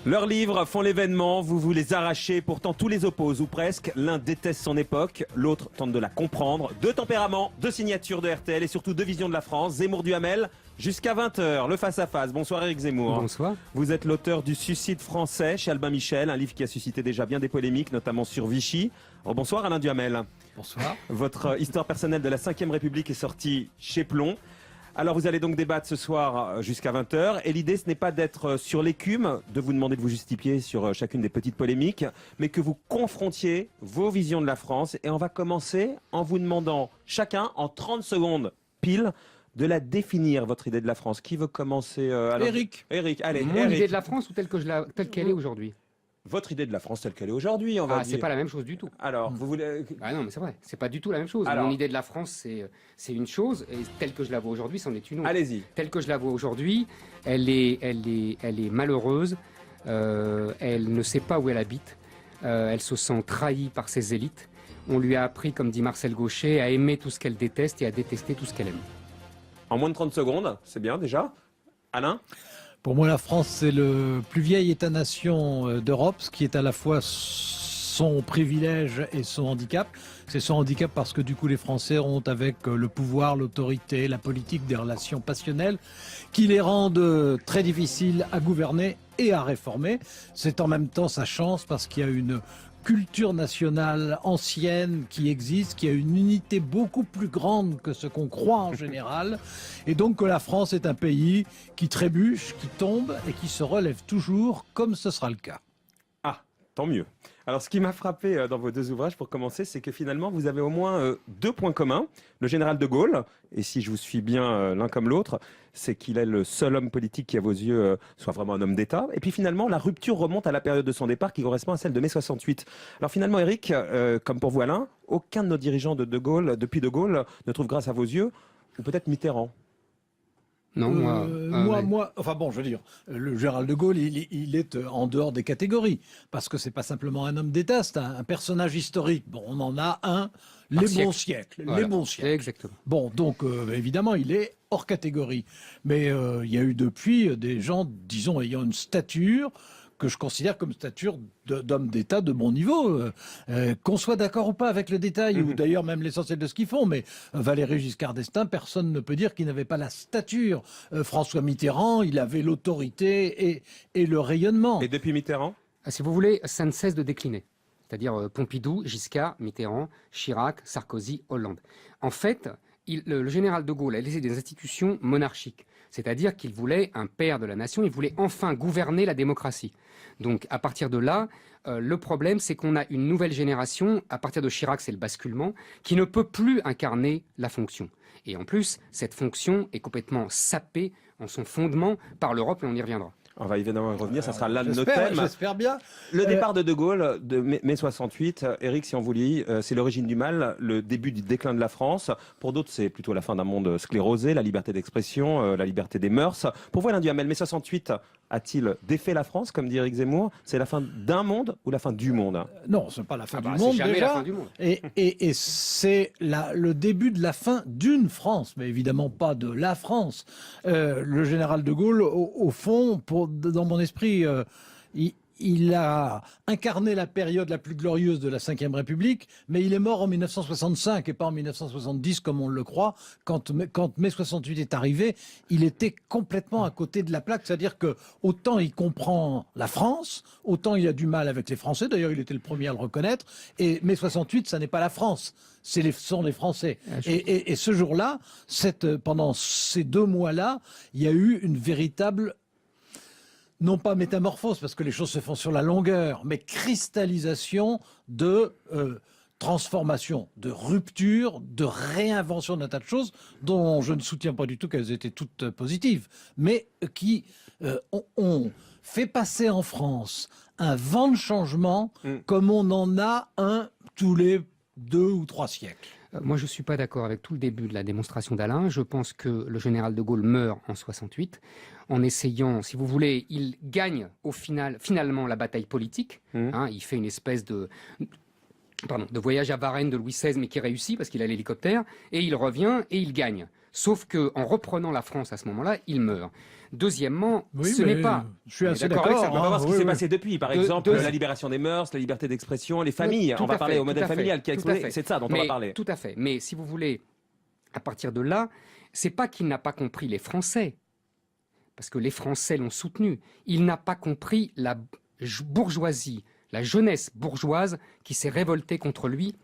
Leurs livres font l'événement, vous vous les arrachez, pourtant tous les opposent, ou presque. L'un déteste son époque, l'autre tente de la comprendre. Deux tempéraments, deux signatures de RTL et surtout deux visions de la France. Zemmour Duhamel, jusqu'à 20h, le face-à-face. Bonsoir Éric Zemmour. Bonsoir. Vous êtes l'auteur du Suicide français chez Albin Michel, un livre qui a suscité déjà bien des polémiques, notamment sur Vichy. Oh, bonsoir Alain Duhamel. Bonsoir. Votre histoire personnelle de la 5e République est sortie chez Plomb. Alors vous allez donc débattre ce soir jusqu'à 20h et l'idée ce n'est pas d'être sur l'écume, de vous demander de vous justifier sur chacune des petites polémiques, mais que vous confrontiez vos visions de la France et on va commencer en vous demandant chacun en 30 secondes pile de la définir, votre idée de la France. Qui veut commencer Éric. Éric, allez. Mon Éric. idée de la France ou telle qu'elle est aujourd'hui? Votre idée de la France telle qu'elle est aujourd'hui, on va dire. C'est pas la même chose du tout. Alors, vous voulez... Ah non, mais c'est vrai, c'est pas du tout la même chose. Alors... Mon idée de la France, c'est une chose, et telle que je la vois aujourd'hui, c'en est une autre. Allez-y. Telle que je la vois aujourd'hui, elle est malheureuse, elle ne sait pas où elle habite, elle se sent trahie par ses élites. On lui a appris, comme dit Marcel Gauchet, à aimer tout ce qu'elle déteste et à détester tout ce qu'elle aime. En moins de 30 secondes, c'est bien déjà. Alain ? Pour moi, la France, c'est le plus vieil État-nation d'Europe, ce qui est à la fois son privilège et son handicap. C'est son handicap parce que du coup, les Français ont avec le pouvoir, l'autorité, la politique des relations passionnelles qui les rendent très difficiles à gouverner et à réformer. C'est en même temps sa chance parce qu'il y a une culture nationale ancienne qui existe, qui a une unité beaucoup plus grande que ce qu'on croit en général, et donc que la France est un pays qui trébuche, qui tombe et qui se relève toujours, comme ce sera le cas. Ah, tant mieux. Alors, ce qui m'a frappé dans vos deux ouvrages, pour commencer, c'est que finalement, vous avez au moins deux points communs. Le général de Gaulle, et si je vous suis bien l'un comme l'autre, c'est qu'il est le seul homme politique qui, à vos yeux, soit vraiment un homme d'État. Et puis finalement, la rupture remonte à la période de son départ qui correspond à celle de mai 68. Alors finalement, Éric, comme pour vous Alain, aucun de nos dirigeants de Gaulle, depuis de Gaulle, ne trouve grâce à vos yeux, ou peut-être Mitterrand. Non, enfin bon, je veux dire, le général de Gaulle, il est en dehors des catégories, parce que c'est pas simplement un homme d'État, c'est un personnage historique. Bon, on en a un, les bons siècles, voilà. les bons siècles. Exactement. Bon, donc évidemment, il est hors catégorie. Mais il y a eu depuis des gens, disons, ayant une stature que je considère comme stature d'homme d'État de bon niveau. Qu'on soit d'accord ou pas avec le détail, ou d'ailleurs même l'essentiel de ce qu'ils font, mais Valéry Giscard d'Estaing, personne ne peut dire qu'il n'avait pas la stature. François Mitterrand, il avait l'autorité et le rayonnement. Et depuis Mitterrand ? Si vous voulez, ça ne cesse de décliner. C'est-à-dire Pompidou, Giscard, Mitterrand, Chirac, Sarkozy, Hollande. En fait, le général de Gaulle a laissé des institutions monarchiques. C'est-à-dire qu'il voulait un père de la nation, il voulait enfin gouverner la démocratie. Donc à partir de là, le problème c'est qu'on a une nouvelle génération, à partir de Chirac c'est le basculement, qui ne peut plus incarner la fonction. Et en plus, cette fonction est complètement sapée en son fondement par l'Europe et on y reviendra. On va évidemment y revenir, ça sera l'un de nos thèmes. J'espère bien. Le départ de Gaulle de mai 68, Éric, si on vous lit, c'est l'origine du mal, le début du déclin de la France. Pour d'autres, c'est plutôt la fin d'un monde sclérosé, la liberté d'expression, la liberté des mœurs. Pour vous, Alain Duhamel, mai 68 a-t-il défait la France, comme dit Éric Zemmour? C'est la fin d'un monde ou la fin du monde? Non, ce n'est pas la fin du monde c'est jamais déjà. la fin du monde. Et c'est le début de la fin d'une France, mais évidemment pas de la France. Le général de Gaulle, au fond, dans mon esprit, il a incarné la période la plus glorieuse de la Ve République, mais il est mort en 1965 et pas en 1970 comme on le croit. Quand mai 68 est arrivé, il était complètement à côté de la plaque. C'est-à-dire que autant il comprend la France, autant il a du mal avec les Français. D'ailleurs, il était le premier à le reconnaître. Et mai 68, ça n'est pas la France. Ce sont les Français. Et ce jour-là, pendant ces 2 mois-là, il y a eu une véritable... non pas métamorphose, parce que les choses se font sur la longueur, mais cristallisation de transformation, de rupture, de réinvention d'un tas de choses dont je ne soutiens pas du tout qu'elles étaient toutes positives, mais qui ont fait passer en France un vent de changement comme on en a un tous les 2 ou 3 siècles. Moi, je ne suis pas d'accord avec tout le début de la démonstration d'Alain. Je pense que le général de Gaulle meurt en 68 en essayant, si vous voulez, il gagne finalement la bataille politique. Il fait une espèce de voyage à Varennes de Louis XVI, mais qui réussit parce qu'il a l'hélicoptère, et il revient et il gagne. Sauf qu'en reprenant la France à ce moment-là, il meurt. Deuxièmement, Oui, ce mais n'est pas... Je suis assez D'accord d'accord. avec ça, mais on va voir ce qui oui, s'est oui. passé depuis. Par Deux- exemple, deux- la libération des mœurs, la liberté d'expression, les familles. Tout On va à parler fait, au modèle tout à fait, familial qui a tout à explosé. fait. C'est de ça dont on va parler. Tout à fait. Mais si vous voulez, à partir de là, c'est pas qu'il n'a pas compris les Français, parce que les Français l'ont soutenu. Il n'a pas compris la bourgeoisie, la jeunesse bourgeoise qui s'est révoltée contre lui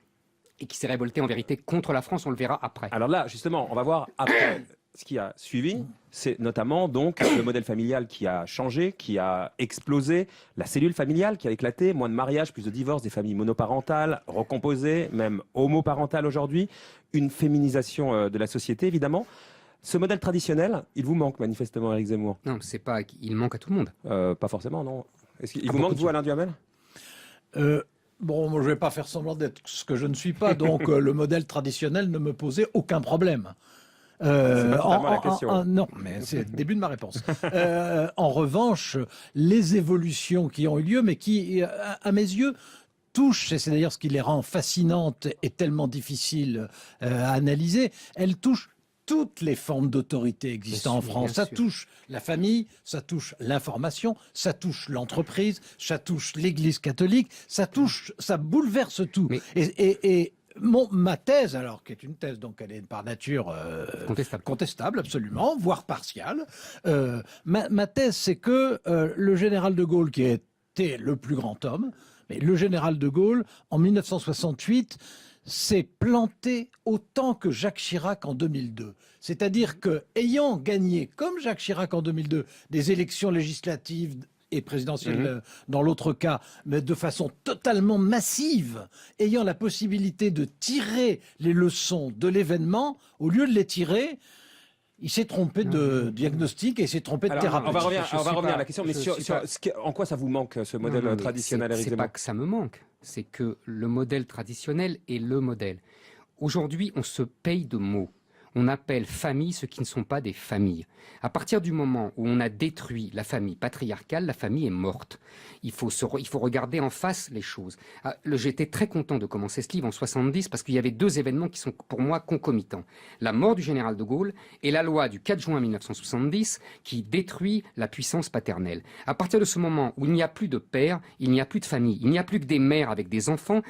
et qui s'est révoltée en vérité contre la France. On le verra après. Alors là, justement, on va voir après ce qui a suivi. C'est notamment donc le modèle familial qui a changé, qui a explosé, la cellule familiale qui a éclaté, moins de mariages, plus de divorces, des familles monoparentales, recomposées, même homoparentales aujourd'hui, une féminisation de la société évidemment. Ce modèle traditionnel, il vous manque manifestement, Éric Zemmour. Non, c'est pas. Il manque à tout le monde. Pas forcément, non. Est-ce qu'il vous beaucoup manque, de vous, Alain Duhamel? Bon, moi, je ne vais pas faire semblant d'être ce que je ne suis pas, donc le modèle traditionnel ne me posait aucun problème. C'est pas totalement la question. Non, mais c'est le début de ma réponse. En revanche, les évolutions qui ont eu lieu, mais qui, à mes yeux, touchent, et c'est d'ailleurs ce qui les rend fascinantes et tellement difficiles à analyser, elles touchent toutes les formes d'autorité existant en Bien sûr, France. bien Ça sûr. touche la famille, ça touche l'information, ça touche l'entreprise, ça touche l'Église catholique, ça bouleverse tout. Mais- Et ma thèse, alors, qui est une thèse, donc elle est par nature contestable, absolument, voire partiale. Ma thèse, c'est que le général de Gaulle, qui était le plus grand homme, mais le général de Gaulle, en 1968, s'est planté autant que Jacques Chirac en 2002. C'est-à-dire que, ayant gagné, comme Jacques Chirac en 2002, des élections législatives et présidentielles dans l'autre cas, mais de façon totalement massive, ayant la possibilité de tirer les leçons de l'événement, au lieu de les tirer, il s'est trompé de diagnostic et il s'est trompé de Alors, thérapeute. on va revenir, Je suis à pas- la question, mais je suis pas- en quoi ça vous manque, ce modèle Non, mais traditionnel, Éric c'est Zemmour? pas que ça me manque, c'est que le modèle traditionnel est le modèle. Aujourd'hui, on se paye de mots. On appelle famille ce qui ne sont pas des familles. À partir du moment où on a détruit la famille patriarcale, la famille est morte. Il faut regarder en face les choses. J'étais très content de commencer ce livre en 70 parce qu'il y avait deux événements qui sont pour moi concomitants. La mort du général de Gaulle et la loi du 4 juin 1970 qui détruit la puissance paternelle. À partir de ce moment où il n'y a plus de père, il n'y a plus de famille. Il n'y a plus que des mères avec des enfants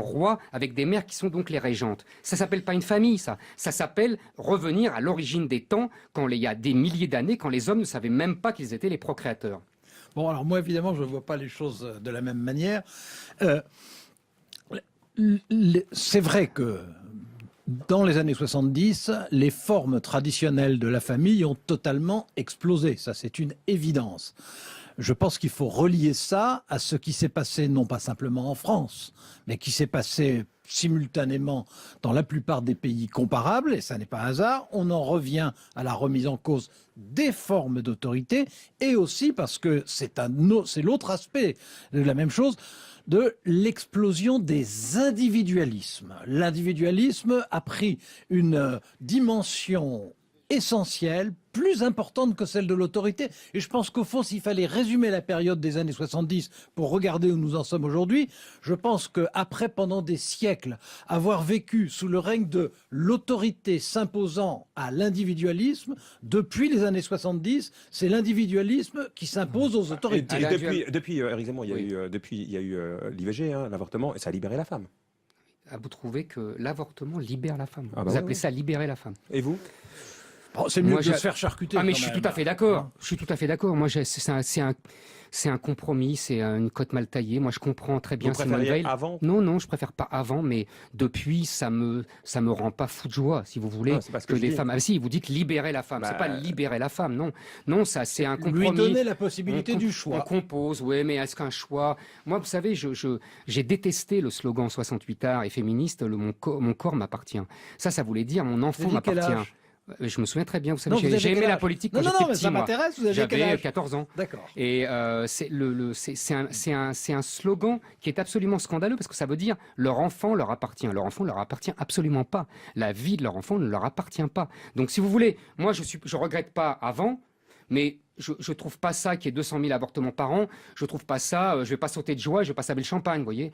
rois avec des mères qui sont donc les régentes. Ça s'appelle pas une famille, ça. Ça s'appelle revenir à l'origine des temps, quand il y a des milliers d'années, quand les hommes ne savaient même pas qu'ils étaient les procréateurs. Bon, alors moi, évidemment, je ne vois pas les choses de la même manière. C'est vrai que dans les années 70, les formes traditionnelles de la famille ont totalement explosé. Ça, c'est une évidence. Je pense qu'il faut relier ça à ce qui s'est passé, non pas simplement en France, mais qui s'est passé simultanément dans la plupart des pays comparables, et ça n'est pas un hasard. On en revient à la remise en cause des formes d'autorité, et aussi parce que c'est l'autre aspect de la même chose, de l'explosion des individualismes. L'individualisme a pris une dimension essentielle, plus importante que celle de l'autorité. Et je pense qu'au fond, s'il fallait résumer la période des années 70 pour regarder où nous en sommes aujourd'hui, je pense qu'après, pendant des siècles, avoir vécu sous le règne de l'autorité s'imposant à l'individualisme, depuis les années 70, c'est l'individualisme qui s'impose aux autorités. Et depuis Éric Zemmour, il y a Oui. eu l'IVG, l'avortement, et ça a libéré la femme. Vous trouvez que l'avortement libère la femme. Ah bah Vous oui, appelez oui. ça libérer la femme. Et vous? Bon, c'est mieux Moi, que de j'ai- se faire charcuter. Ah mais quand je suis même. tout à fait d'accord. Je suis tout à fait d'accord. Moi, c'est un compromis, c'est une cote mal taillée. Moi, je comprends très bien Vous Simone préfériez Veil. avant? Non, je préfère pas avant, mais depuis, ça me rend pas fou de joie, si vous voulez, Ah, c'est pas ce que que je des dis. femmes. Ah si, vous dites libérer la femme. Bah, C'est pas libérer la femme, non, ça, c'est un compromis. Lui donner la possibilité du On choix. compose, oui, mais est-ce qu'un choix... Moi, vous savez, j'ai détesté le slogan 68 arts et féministe, mon corps m'appartient. Ça voulait dire mon enfant Vous avez quel m'appartient. âge? Je me souviens très bien, vous savez, Non, vous avez j'ai aimé quel la âge? politique Non, quand non, j'étais mais petit, ça moi. m'intéresse, vous avez quel J'avais âge? 14 ans. D'accord. Et c'est un slogan qui est absolument scandaleux parce que ça veut dire leur enfant leur appartient. Leur enfant ne leur appartient absolument pas. La vie de leur enfant ne leur appartient pas. Donc si vous voulez, moi je regrette pas avant, mais je trouve pas ça qu'il y ait 200 000 avortements par an. Je trouve pas ça. Je vais pas sauter de joie. Je vais pas sabrer le champagne, vous voyez.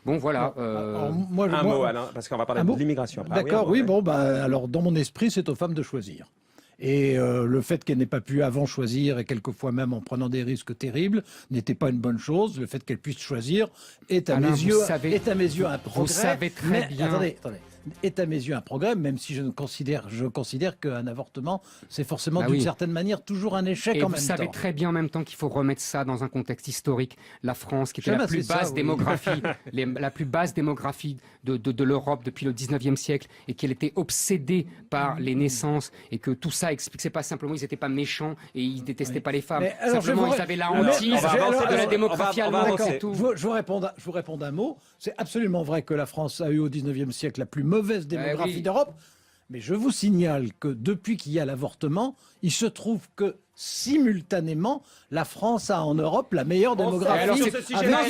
Bon, voilà. Alors, Un mot, Alain, parce qu'on va parler de l'immigration après. D'accord, oui, bon, bah, alors dans mon esprit, c'est aux femmes de choisir. Et le fait qu'elle n'ait pas pu avant choisir, et quelquefois même en prenant des risques terribles, n'était pas une bonne chose. Le fait qu'elle puisse choisir est à Alain, mes yeux un progrès. Vous savez très bien. Attendez. Est à mes yeux un progrès, même si je considère qu'un avortement, c'est forcément d'une certaine manière toujours un échec en même temps. Et vous savez très bien en même temps qu'il faut remettre ça dans un contexte historique. La France, qui était la plus basse démographie, la plus basse démographie de l'Europe depuis le 19e siècle, et qu'elle était obsédée par les naissances, et que tout ça explique, c'est pas simplement ils n'étaient pas méchants et ils détestaient pas les femmes. Simplement, ils avaient la hantise de la démographie allemande, c'est tout. Je vous réponds d'un mot. C'est absolument vrai que la France a eu au 19e siècle la plus mauvaise démographie d'Europe. Mais je vous signale que depuis qu'il y a l'avortement, il se trouve que simultanément, la France a en Europe la meilleure démographie. Alors, c'est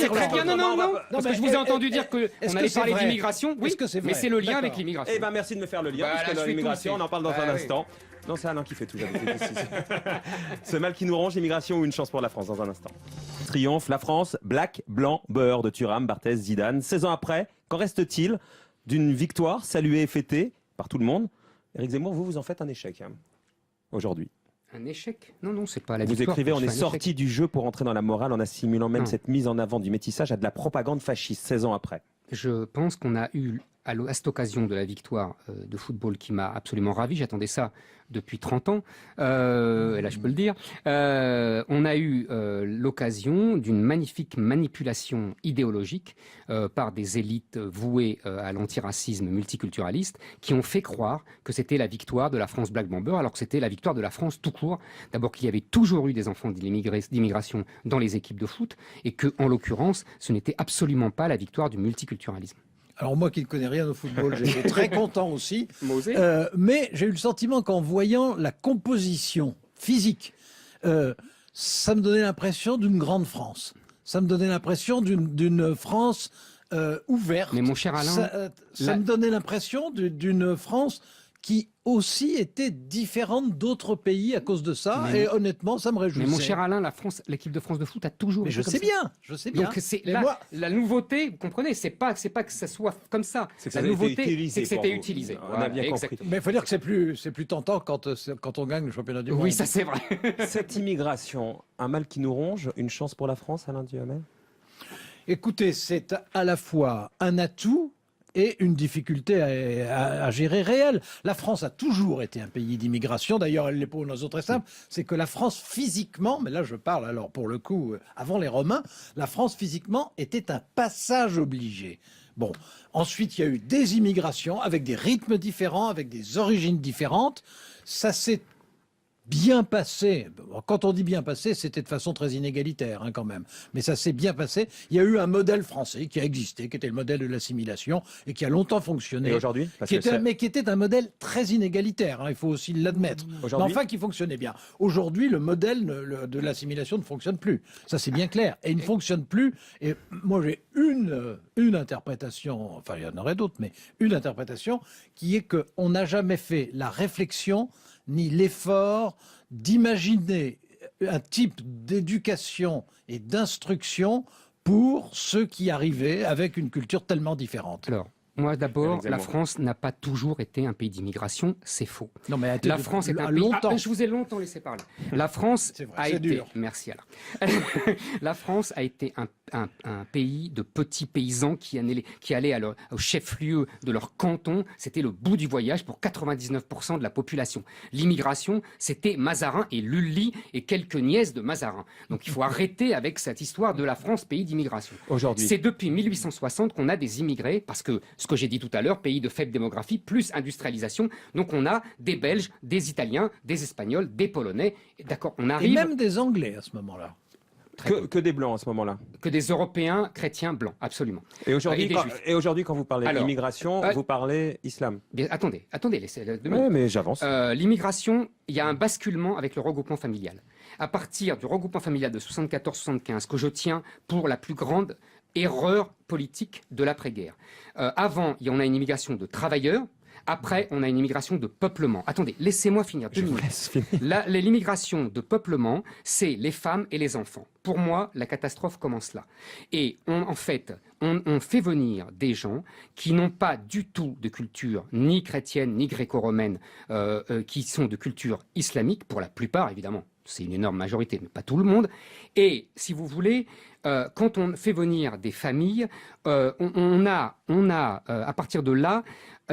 très bien. Non, parce que je vous ai entendu dire qu'on allait parler d'immigration. Oui, mais c'est le lien avec l'immigration. Eh bien, merci de me faire le lien, puisque l'immigration, on en parle dans un instant. Non, c'est Alain qui fait tout. Ce mal qui nous ronge, l'immigration ou une chance pour la France dans un instant. Triomphe, la France, black, blanc, beurre de Thuram, Barthez, Zidane. 16 ans après, qu'en reste-t-il d'une victoire saluée et fêtée par tout le monde? Éric Zemmour, vous en faites un échec aujourd'hui. Un échec? Non, c'est pas la victoire. Vous écrivez, on est sorti du jeu pour entrer dans la morale en assimilant même cette mise en avant du métissage à de la propagande fasciste 16 ans après. Je pense qu'on a eu, à cette occasion de la victoire de football qui m'a absolument ravi, j'attendais ça depuis 30 ans, et là je peux le dire, on a eu l'occasion d'une magnifique manipulation idéologique par des élites vouées à l'antiracisme multiculturaliste qui ont fait croire que c'était la victoire de la France Black Bomber alors que c'était la victoire de la France tout court. D'abord qu'il y avait toujours eu des enfants d'immigration dans les équipes de foot et que, en l'occurrence, ce n'était absolument pas la victoire du multiculturalisme. Alors moi qui ne connais rien au football, j'étais très content aussi. Mais j'ai eu le sentiment qu'en voyant la composition physique, ça me donnait l'impression d'une grande France. Ça me donnait l'impression d'une France ouverte. Mais mon cher Alain... Ça me donnait l'impression d'une France qui aussi était différente d'autres pays à cause de ça. Et honnêtement, ça me réjouissait. Mais mon cher Alain, l'équipe de France de foot a toujours été comme ça. Je sais bien. Donc la nouveauté, vous comprenez, c'est pas que ça soit comme ça. La nouveauté, c'est que c'était utilisé. On a bien compris. Mais il faut dire que c'est plus tentant quand on gagne le championnat du monde. Oui, ça c'est vrai. Cette immigration, un mal qui nous ronge, une chance pour la France, Alain Duhamel? Écoutez, c'est à la fois un atout et une difficulté à gérer réelle. La France a toujours été un pays d'immigration. D'ailleurs, elle l'est pour une raison très simple, c'est que la France physiquement, mais là je parle alors pour le coup avant les Romains, la France physiquement était un passage obligé. Bon, ensuite il y a eu des immigrations avec des rythmes différents, avec des origines différentes. Ça s'est bien passé. Quand on dit bien passé, c'était de façon très inégalitaire quand même. Mais ça s'est bien passé. Il y a eu un modèle français qui a existé, qui était le modèle de l'assimilation et qui a longtemps fonctionné. Et aujourd'hui mais qui était un modèle très inégalitaire, il faut aussi l'admettre. Mais enfin qui fonctionnait bien. Aujourd'hui, le modèle de l'assimilation ne fonctionne plus. Ça c'est bien clair. Et il ne fonctionne plus. Et moi j'ai une interprétation, enfin il y en aurait d'autres, mais une interprétation qui est qu'on n'a jamais fait la réflexion ni l'effort d'imaginer un type d'éducation et d'instruction pour ceux qui arrivaient avec une culture tellement différente. Alors, moi d'abord, la France n'a pas toujours été un pays d'immigration, c'est faux. Non, mais la France est un pays... longtemps. je vous ai longtemps laissé parler. La France a été... dur. Merci Alain. La France a été un pays de petits paysans qui allaient au chef-lieu de leur canton. C'était le bout du voyage pour 99% de la population. L'immigration, c'était Mazarin et Lully et quelques nièces de Mazarin. Donc il faut arrêter avec cette histoire de la France, pays d'immigration. Aujourd'hui, c'est depuis 1860 qu'on a des immigrés, parce que ce que j'ai dit tout à l'heure, pays de faible démographie, plus industrialisation. Donc on a des Belges, des Italiens, des Espagnols, des Polonais. D'accord, on arrive... Et même des Anglais à ce moment-là. Que des Blancs à ce moment-là. Que des Européens chrétiens blancs, absolument. Et aujourd'hui, quand vous parlez d'immigration, vous parlez islam. Bien, attendez, laissez. Oui, mais j'avance. L'immigration, il y a un basculement avec le regroupement familial. À partir du regroupement familial de 74-75, que je tiens pour la plus grande erreur politique de l'après-guerre. Avant, on a une immigration de travailleurs. Après, on a une immigration de peuplement. Attendez, laissez-moi finir 2 Je vous minutes. laisse finir. L'immigration de peuplement, c'est les femmes et les enfants. Pour moi, la catastrophe commence là. Et en fait, on fait venir des gens qui n'ont pas du tout de culture ni chrétienne ni gréco-romaine, qui sont de culture islamique, pour la plupart évidemment. C'est une énorme majorité, mais pas tout le monde. Et si vous voulez, quand on fait venir des familles, on a à partir de là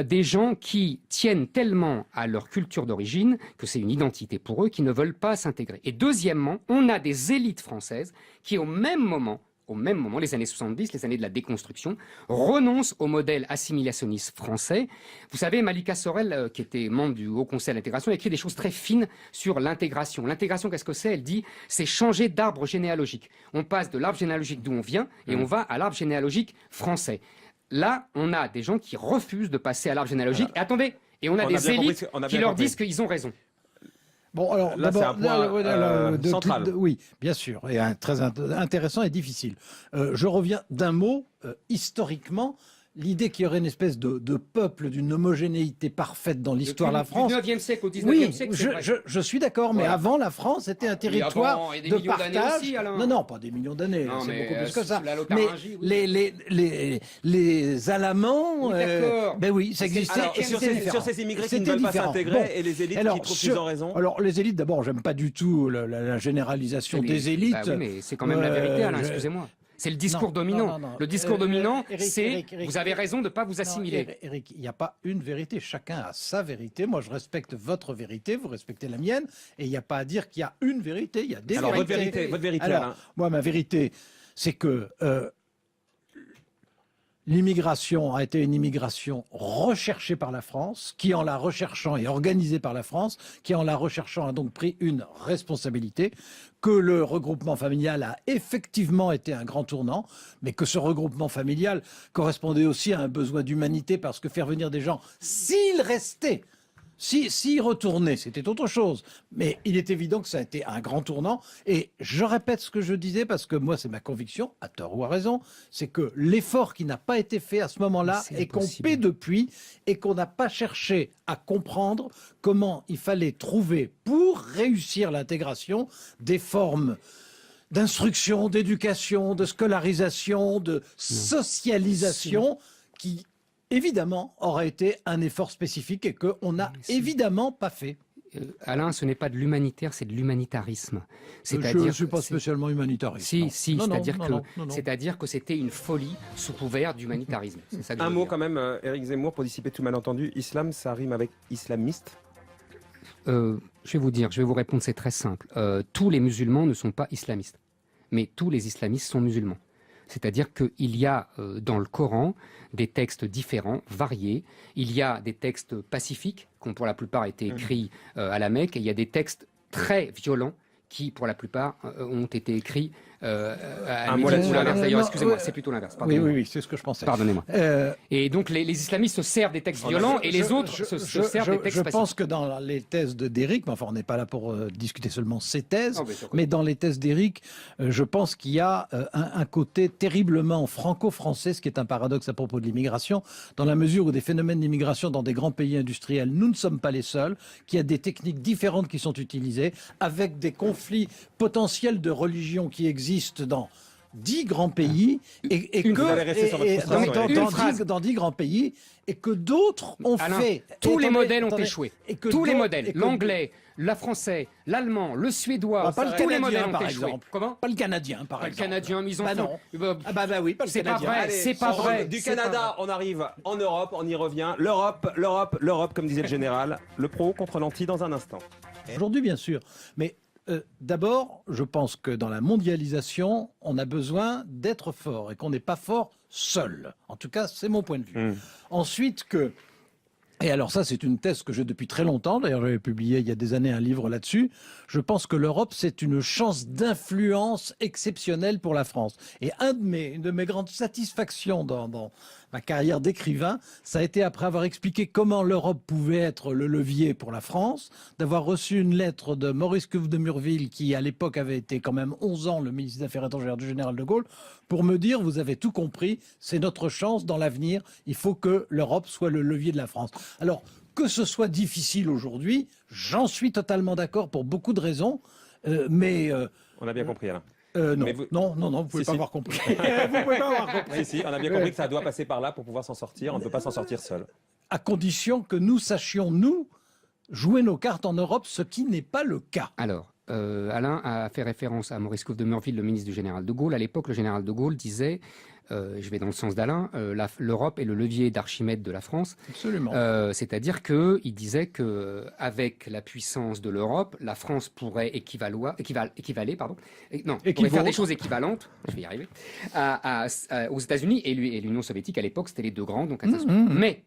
des gens qui tiennent tellement à leur culture d'origine que c'est une identité pour eux, qui ne veulent pas s'intégrer. Et deuxièmement, on a des élites françaises qui, au même moment, les années 70, les années de la déconstruction, renoncent au modèle assimilationniste français. Vous savez, Malika Sorel, qui était membre du Haut Conseil à l'intégration, a écrit des choses très fines sur l'intégration. L'intégration, qu'est-ce que c'est? Elle dit, c'est changer d'arbre généalogique. On passe de l'arbre généalogique d'où on vient et on va à l'arbre généalogique français. Là, on a des gens qui refusent de passer à l'arbre généalogique. Et attendez, et on a des élites qui leur disent qu'ils ont raison. Bon, alors, là, c'est un point central. Oui, bien sûr, et très intéressant et difficile. Je reviens d'un mot, historiquement, l'idée qu'il y aurait une espèce de peuple d'une homogénéité parfaite dans l'histoire de la France. Du 9e siècle au 19e Oui, siècle, c'est vrai. je suis d'accord, mais Voilà. avant, la France était un territoire et des de millions d'années partage. aussi, Alain. Non, pas des millions d'années, Non, c'est mais, beaucoup plus que ça. sous la Mais Lotharingie, oui. les Alamans, Oui, d'accord. ben oui, ça existait. Alors, et sur c'était ces, différent. sur ces immigrés qui ne C'était veulent pas différent. s'intégrer Bon. et les élites Alors, qui trouvent qu'ils ont raison. Alors, les élites, d'abord, j'aime pas du tout la généralisation des élites. Bah oui, mais c'est quand même la vérité, Alain, je- excusez-moi. C'est le discours Non, dominant. non. Le discours dominant, Eric, c'est Eric, vous avez raison de ne pas vous Non, assimiler. Eric, il n'y a pas une vérité. Chacun a sa vérité. Moi, je respecte votre vérité. Vous respectez la mienne. Et il n'y a pas à dire qu'il y a une vérité. Il y a des Alors, vérités. votre vérité, Alors, Alain. moi, ma vérité, c'est que l'immigration a été une immigration recherchée par la France, qui en la recherchant et organisée par la France, qui en la recherchant a donc pris une responsabilité, que le regroupement familial a effectivement été un grand tournant, mais que ce regroupement familial correspondait aussi à un besoin d'humanité, parce que faire venir des gens, s'ils restaient, s'ils retournaient, c'était autre chose. Mais il est évident que ça a été un grand tournant. Et je répète ce que je disais, parce que moi, c'est ma conviction, à tort ou à raison, c'est que l'effort qui n'a pas été fait à ce moment-là C'est et qu'on impossible. paie depuis, et qu'on n'a pas cherché à comprendre comment il fallait trouver, pour réussir l'intégration, des formes d'instruction, d'éducation, de scolarisation, de socialisation, qui évidemment aurait été un effort spécifique et qu'on n'a évidemment pas fait. Alain, ce n'est pas de l'humanitaire, c'est de l'humanitarisme. Je ne suis pas spécialement humanitariste. Si, non. si, Non, non, c'est-à-dire non, que, non, non. c'est-à-dire que c'était une folie sous couvert d'humanitarisme. C'est ça que je Un veux mot dire. quand même, Éric Zemmour, pour dissiper tout malentendu. Islam, ça rime avec islamiste. Je vais vous dire, je vais vous répondre, c'est très simple. Tous les musulmans ne sont pas islamistes, mais tous les islamistes sont musulmans. C'est-à-dire qu'il y a dans le Coran des textes différents, variés. Il y a des textes pacifiques, qui ont pour la plupart été écrits à la Mecque, et il y a des textes très violents qui, pour la plupart, ont été écrits à Un mot Médine là-dessus, ou l'inverse. non, D'ailleurs, non, excusez-moi, ouais. c'est plutôt l'inverse. Oui, Pardonnez-moi. oui, oui, c'est ce que je pensais. Pardonnez-moi. Euh, Et donc, les islamistes se servent des textes violents et les autres se servent des textes je pacifiques. pense que dans les thèses d'Éric, mais enfin on n'est pas là pour discuter seulement ses thèses, Non, bien sûr que mais dans les thèses d'Éric, je pense qu'il y a un côté terriblement franco-français, ce qui est un paradoxe à propos de l'immigration, dans la mesure où des phénomènes d'immigration dans des grands pays industriels, nous ne sommes pas les seuls, qu'il y a des techniques différentes qui sont utilisées, avec des conflits potentiels de religion qui existent dans 10 grands pays et Une que Vous allez rester sur votre frustration, Eric. dans 10 grands pays et que d'autres ont Alain, fait. tous les Attendez, modèles ont attendez. échoué. Et que Tous les d'autres- modèles, et que- l'anglais, le français, l'allemand, le suédois, pas le tous les canadien, modèles ont par échoué. exemple. Comment Pas le canadien, par Pas le exemple. canadien, mais ils en Bah font. non. Ah bah oui, pas le C'est pas canadien. vrai, Allez, c'est pas on- vrai. Du c'est pas Canada, on arrive en Europe, on y revient. L'Europe, comme disait le général. Le pro contre l'anti dans un instant. Aujourd'hui, bien sûr. Mais d'abord, je pense que dans la mondialisation, on a besoin d'être fort et qu'on n'est pas fort seul. En tout cas, c'est mon point de vue. Ensuite, et alors ça, c'est une thèse que j'ai depuis très longtemps. D'ailleurs, j'avais publié il y a des années un livre là-dessus. Je pense que l'Europe, c'est une chance d'influence exceptionnelle pour la France. Et une de mes grandes satisfactions dans ma carrière d'écrivain, ça a été, après avoir expliqué comment l'Europe pouvait être le levier pour la France, d'avoir reçu une lettre de Maurice Cuve de Murville, qui à l'époque avait été quand même 11 ans le ministre des Affaires étrangères du général de Gaulle, pour me dire, vous avez tout compris, c'est notre chance dans l'avenir, il faut que l'Europe soit le levier de la France. Alors, que ce soit difficile aujourd'hui, j'en suis totalement d'accord pour beaucoup de raisons, mais... On a bien compris, Alain. Non. Mais vous- non, vous pouvez Si, pas si. avoir compris. Vous pouvez pas avoir compris. Si, on a bien compris que ça doit passer par là pour pouvoir s'en sortir. On ne peut pas s'en sortir seul. À condition que nous sachions, nous, jouer nos cartes en Europe, ce qui n'est pas le cas. Alors, Alain a fait référence à Maurice Couve de Murville, le ministre du général de Gaulle. À l'époque, le général de Gaulle disait, je vais dans le sens d'Alain, l'Europe est le levier d'Archimède de la France. Absolument. C'est-à-dire qu'il disait qu'avec la puissance de l'Europe, la France pourrait équivaler, pourrait faire des choses équivalentes, je vais y arriver, aux États-Unis et l'Union soviétique à l'époque, c'était les deux grands, donc mais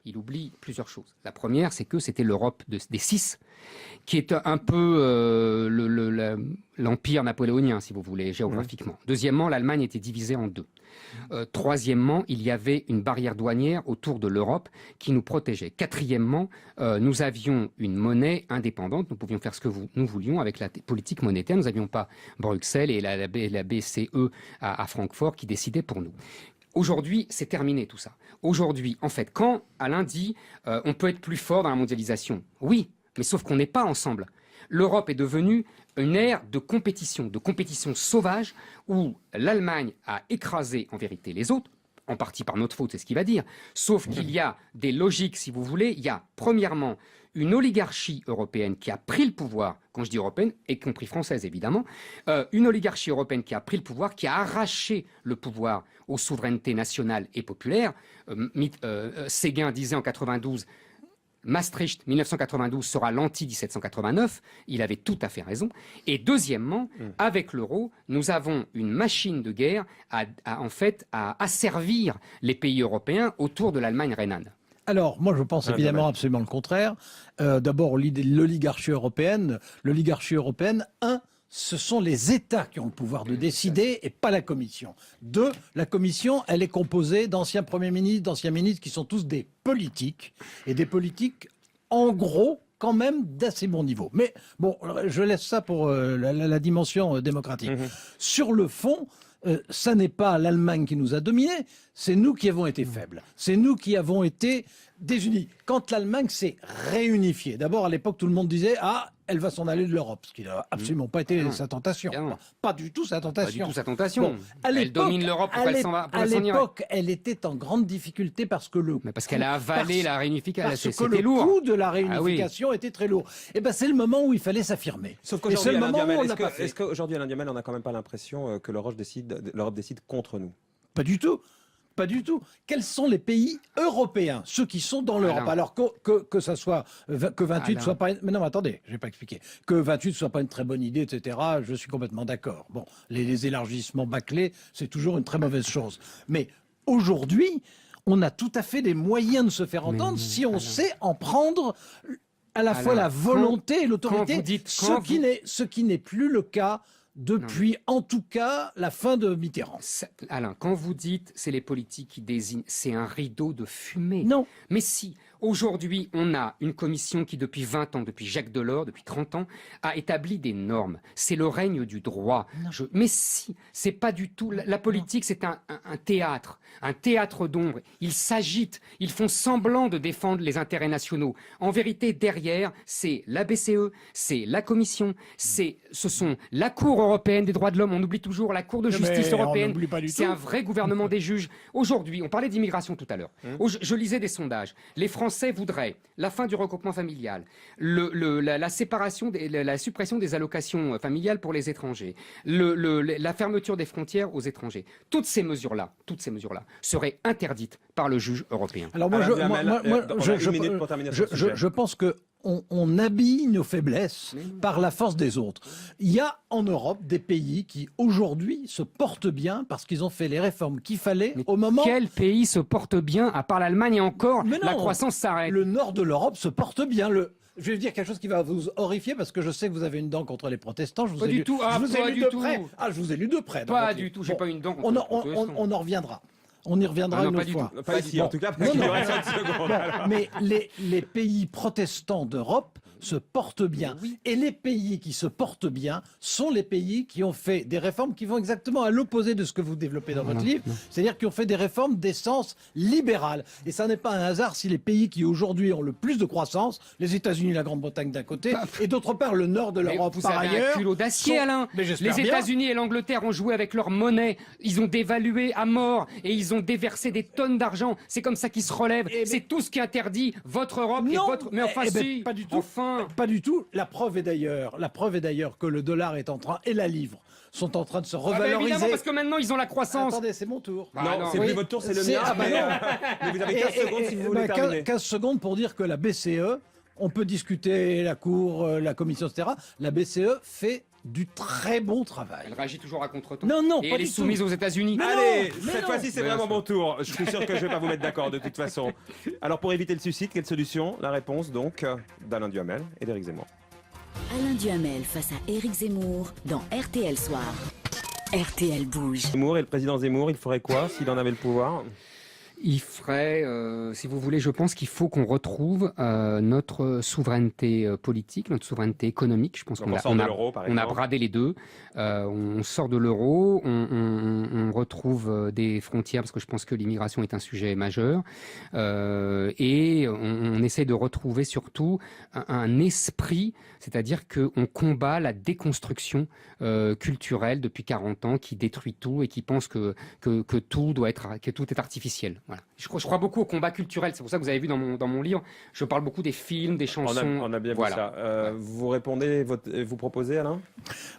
il oublie plusieurs choses. La première, c'est que c'était l'Europe des six, qui est un peu l'empire napoléonien, si vous voulez, géographiquement. Deuxièmement, l'Allemagne était divisée en deux. Troisièmement, il y avait une barrière douanière autour de l'Europe qui nous protégeait. Quatrièmement, nous avions une monnaie indépendante. Nous pouvions faire ce que nous voulions avec la politique monétaire. Nous n'avions pas Bruxelles et la BCE à Francfort qui décidaient pour nous. Aujourd'hui, c'est terminé tout ça. Aujourd'hui, en fait, quand Alain dit on peut être plus fort dans la mondialisation, oui, mais sauf qu'on n'est pas ensemble. L'Europe est devenue une ère de compétition sauvage où l'Allemagne a écrasé en vérité les autres, en partie par notre faute, c'est ce qu'il va dire, sauf qu'il y a des logiques, si vous voulez. Il y a, premièrement, une oligarchie européenne qui a pris le pouvoir, quand je dis européenne, y compris française évidemment, une oligarchie européenne qui a pris le pouvoir, qui a arraché le pouvoir aux souverainetés nationales et populaires. Séguin disait en 92, Maastricht 1992 sera l'anti-1789, il avait tout à fait raison. Et deuxièmement, avec l'euro, nous avons une machine de guerre à asservir les pays européens autour de l'Allemagne rhénane. Alors, moi, je pense évidemment absolument le contraire. D'abord, l'oligarchie européenne, ce sont les États qui ont le pouvoir de décider et pas la Commission. Deux, la Commission, elle est composée d'anciens premiers ministres, d'anciens ministres qui sont tous des politiques, et des politiques, en gros, quand même d'assez bon niveau. Mais bon, je laisse ça pour la dimension démocratique. Sur le fond, ça n'est pas l'Allemagne qui nous a dominés, c'est nous qui avons été faibles. C'est nous qui avons été désunis. Quand l'Allemagne s'est réunifiée, d'abord à l'époque tout le monde disait « Ah, elle va s'en aller de l'Europe », ce qui n'a absolument pas été sa tentation. Pas du tout sa tentation. Pas du tout sa tentation. Bon, elle domine l'Europe pour qu'elle s'en va. À l'époque, elle était en grande difficulté parce que parce qu'elle a avalé la réunification. Parce que le coût de la réunification était très lourd. Et ben c'est le moment où il fallait s'affirmer. Sauf qu'aujourd'hui, est-ce qu'aujourd'hui, Alain Duhamel, on n'a quand même pas l'impression que l'Europe décide contre nous? Pas du tout. Pas du tout. Quels sont les pays européens, ceux qui sont dans l'Europe? Alors que ça soit que 28 soit pas. Mais non, attendez, je vais pas expliquer. Que 28 soit pas une très bonne idée, etc. Je suis complètement d'accord. Bon, les élargissements bâclés, c'est toujours une très mauvaise chose. Mais aujourd'hui, on a tout à fait des moyens de se faire entendre si on sait en prendre à la fois la volonté et l'autorité, ce qui n'est plus le cas depuis, en tout cas, la fin de Mitterrand. Alain, quand vous dites c'est les politiques qui désignent, c'est un rideau de fumée. Non. Mais si, aujourd'hui, on a une commission qui, depuis 20 ans, depuis Jacques Delors, depuis 30 ans, a établi des normes. C'est le règne du droit. Mais si, c'est pas du tout... La politique, c'est un théâtre d'ombre. Ils s'agitent, ils font semblant de défendre les intérêts nationaux. En vérité, derrière, c'est la BCE, c'est la Commission, ce sont la Cour européenne des droits de l'homme, on oublie toujours la Cour de justice européenne, c'est un vrai gouvernement des juges. Aujourd'hui, on parlait d'immigration tout à l'heure, je lisais des sondages, les Français voudraient la fin du regroupement familial, la suppression des allocations familiales pour les étrangers, la fermeture des frontières aux étrangers. Toutes ces mesures-là seraient interdites par le juge européen. Alors moi, je pense que on habille nos faiblesses par la force des autres. Il y a en Europe des pays qui aujourd'hui se portent bien parce qu'ils ont fait les réformes qu'il fallait au moment... Quel pays se porte bien à part l'Allemagne et encore la croissance s'arrête? Le nord de l'Europe se porte bien. Je vais dire quelque chose qui va vous horrifier parce que je sais que vous avez une dent contre les protestants. Je vous ai lu de près. Pas du tout, j'ai pas une dent contre les protestants. On en reviendra. On y reviendra une autre fois. Pas ici, en tout cas, parce qu'il y aura 5 secondes. Mais les pays protestants d'Europe se portent bien. Et les pays qui se portent bien sont les pays qui ont fait des réformes qui vont exactement à l'opposé de ce que vous développez dans votre livre, c'est-à-dire qui ont fait des réformes d'essence libérale. Et ça n'est pas un hasard si les pays qui aujourd'hui ont le plus de croissance, les États-Unis, la Grande-Bretagne d'un côté, et d'autre part le nord de l'Europe vous par avez ailleurs. un culot d'acier, sont- Alain. Mais j'espère Les bien. États-Unis et l'Angleterre ont joué avec leur monnaie. Ils ont dévalué à mort et ils ont déversé des tonnes d'argent. C'est comme ça qu'ils se relèvent. C'est tout ce qui interdit votre Europe et Non, votre. Mais enfin, eh ben, si. pas du tout. Enfin. Pas du tout. La preuve est d'ailleurs que le dollar est en train et la livre sont en train de se Ah bah revaloriser. évidemment, parce que maintenant ils ont la croissance. Attendez, c'est mon tour. Ah non, non, c'est oui. plus votre tour, c'est le C'est- mien. ah bah mais, non. mais vous avez 15 secondes si vous voulez bah, terminer. 15 secondes pour dire que la BCE, on peut discuter la Cour, la Commission, etc. La BCE fait du très bon travail. Elle réagit toujours à contre-temps. Non, non, et pas elle est du tout. soumise aux États-Unis. Mais Allez, mais cette non. fois-ci, c'est Bien vraiment sûr. mon tour. Je suis sûr que je vais pas vous mettre d'accord de toute façon. Alors, pour éviter le suicide, quelle solution? La réponse, donc, d'Alain Duhamel et d'Éric Zemmour. Alain Duhamel face à Éric Zemmour dans RTL Soir. RTL bouge. Zemmour et le président Zemmour, il ferait quoi s'il en avait le pouvoir? Il ferait, si vous voulez, je pense qu'il faut qu'on retrouve notre souveraineté politique, notre souveraineté économique. Je pense Donc qu'on on a, sort de l'euro, par on a exemple. bradé les deux. On sort de l'euro, on retrouve des frontières parce que je pense que l'immigration est un sujet majeur. Et on essaie de retrouver surtout un esprit, c'est-à-dire qu'on combat la déconstruction culturelle depuis 40 ans qui détruit tout et qui pense que tout doit être, que tout est artificiel. Voilà. Je crois beaucoup au combat culturel. C'est pour ça que vous avez vu dans mon livre, je parle beaucoup des films, des chansons. On a bien Voilà. vu ça. Vous répondez, vous proposez, Alain?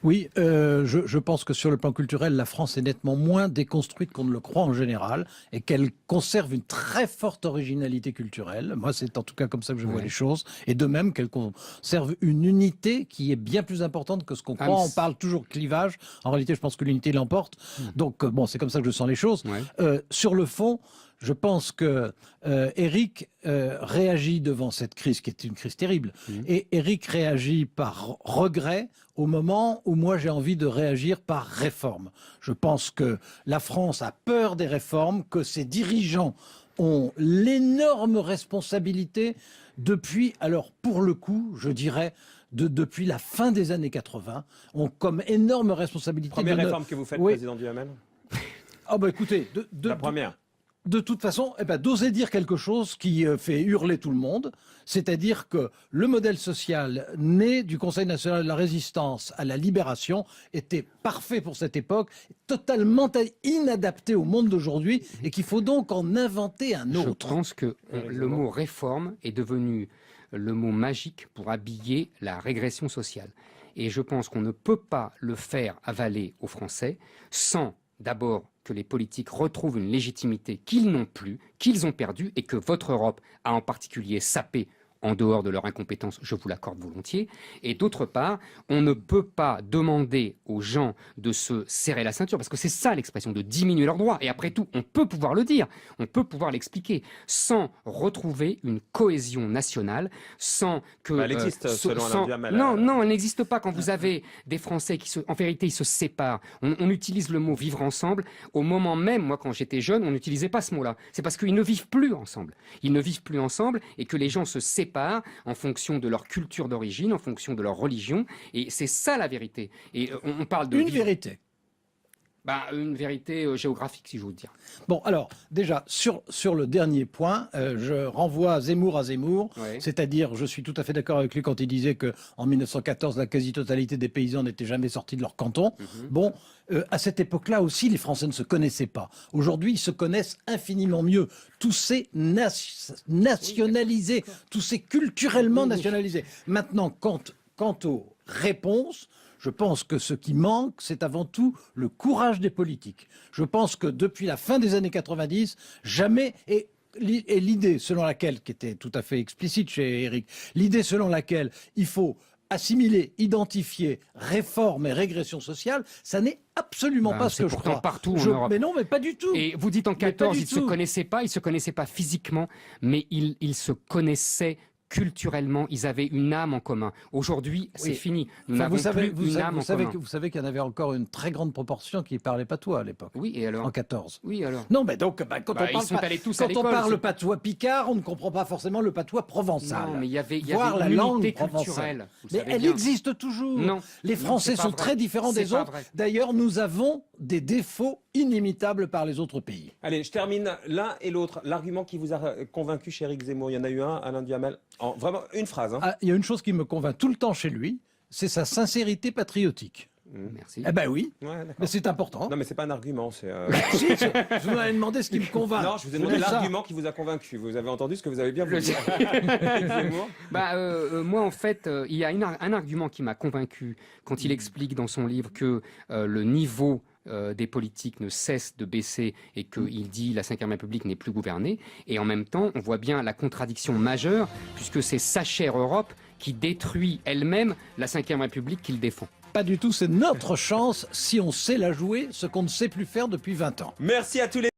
Oui, je pense que sur le plan culturel, la France est nettement moins déconstruite qu'on ne le croit en général et qu'elle conserve une très forte originalité culturelle. Moi, c'est en tout cas comme ça que je vois Ouais. les choses. Et de même qu'elle conserve une unité qui est bien plus importante que ce qu'on Ah, croit. mais On parle toujours de clivage. En réalité, je pense que l'unité l'emporte. Donc, bon, c'est comme ça que je sens les choses. Ouais. Sur le fond, je pense que Éric réagit devant cette crise qui est une crise terrible. Et Éric réagit par regret au moment où moi j'ai envie de réagir par réforme. Je pense que la France a peur des réformes, que ses dirigeants ont l'énorme responsabilité depuis, alors pour le coup, je dirais, depuis la fin des années 80, ont comme énorme responsabilité. Première de ne- réforme que vous faites, Oui. président Duhamel? Ah bah écoutez, La première. de toute façon, d'oser dire quelque chose qui fait hurler tout le monde, c'est-à-dire que le modèle social né du Conseil national de la résistance à la libération était parfait pour cette époque, totalement inadapté au monde d'aujourd'hui, et qu'il faut donc en inventer un Je autre. pense que le mot réforme est devenu le mot magique pour habiller la régression sociale. Et je pense qu'on ne peut pas le faire avaler aux Français sans d'abord que les politiques retrouvent une légitimité qu'ils n'ont plus, qu'ils ont perdue, et que votre Europe a en particulier sapé en dehors de leur incompétence, je vous l'accorde volontiers. Et d'autre part, on ne peut pas demander aux gens de se serrer la ceinture, parce que c'est ça l'expression, de diminuer leurs droits. Et après tout, on peut pouvoir le dire, on peut pouvoir l'expliquer, sans retrouver une cohésion nationale, sans que... Elle existe, selon Alain Duhamel. Non, elle n'existe pas quand vous avez des Français qui, en vérité, ils se séparent. On utilise le mot vivre ensemble. Au moment même, moi, quand j'étais jeune, on n'utilisait pas ce mot-là. C'est parce qu'ils ne vivent plus ensemble. Ils ne vivent plus ensemble et que les gens se séparent en fonction de leur culture d'origine, en fonction de leur religion. Et c'est ça la vérité. Et on parle de... Une vérité. Une vérité géographique, si je veux dire. Bon, alors, déjà, sur le dernier point, je renvoie Zemmour à Zemmour, Ouais. c'est-à-dire, je suis tout à fait d'accord avec lui quand il disait qu'en 1914, la quasi-totalité des paysans n'étaient jamais sortis de leur canton. Bon, à cette époque-là aussi, les Français ne se connaissaient pas. Aujourd'hui, ils se connaissent infiniment mieux. Tout s'est nationalisé, tout s'est culturellement nationalisé. Maintenant, quant aux réponses, je pense que ce qui manque, c'est avant tout le courage des politiques. Je pense que depuis la fin des années 90, jamais... Et l'idée selon laquelle, qui était tout à fait explicite chez Éric, l'idée selon laquelle il faut assimiler, identifier réforme et régression sociale, ça n'est absolument pas ce c'est que je pourtant crois. partout en Europe. Mais non, mais pas du tout. Et vous dites en Mais pas 14, du ils ne se tout. connaissaient pas physiquement, mais ils se connaissaient culturellement, ils avaient une âme en commun. Aujourd'hui, c'est Oui. fini. Nous Enfin, n'avons plus une âme en commun. vous savez qu'il y en avait encore une très grande proportion qui parlait patois à l'époque, Oui, et alors en 14. Oui, alors Non, mais donc, quand Bah, on ils parle, sont allés tous à quand on l'école, parle c'est- patois picard, on ne comprend pas forcément le patois provençal. Non, mais il y avait Voire la une langue unité provençale. culturelle. vous le Mais savez elle bien. existe toujours. Non. Les Non, Français c'est pas sont vrai. très différents C'est des pas autres. vrai. D'ailleurs, nous avons des défauts inimitables par les autres pays. Allez, je termine l'un et l'autre. L'argument qui vous a convaincu chez Éric Zemmour, il y en a eu un, Alain Duhamel. Vraiment, une phrase. Hein. Ah, il y a une chose qui me convainc tout le temps chez lui, c'est sa sincérité patriotique. Merci. Eh ben oui, Ouais, d'accord. mais c'est important. Non, mais c'est pas un argument. C'est. Si, je vous avais demandé ce qui me convainc. Non, je vous ai C'est demandé ça. l'argument qui vous a convaincu. Vous avez entendu ce que vous avez bien Le- voulu. Éric Zemmour. Moi, en fait, il y a un argument qui m'a convaincu quand il explique dans son livre que le niveau des politiques ne cesse de baisser et qu'il dit la Ve République n'est plus gouvernée. Et en même temps, on voit bien la contradiction majeure, puisque c'est sa chère Europe qui détruit elle-même la Ve République qu'il défend. Pas du tout, c'est notre chance si on sait la jouer, ce qu'on ne sait plus faire depuis 20 ans. Merci à tous les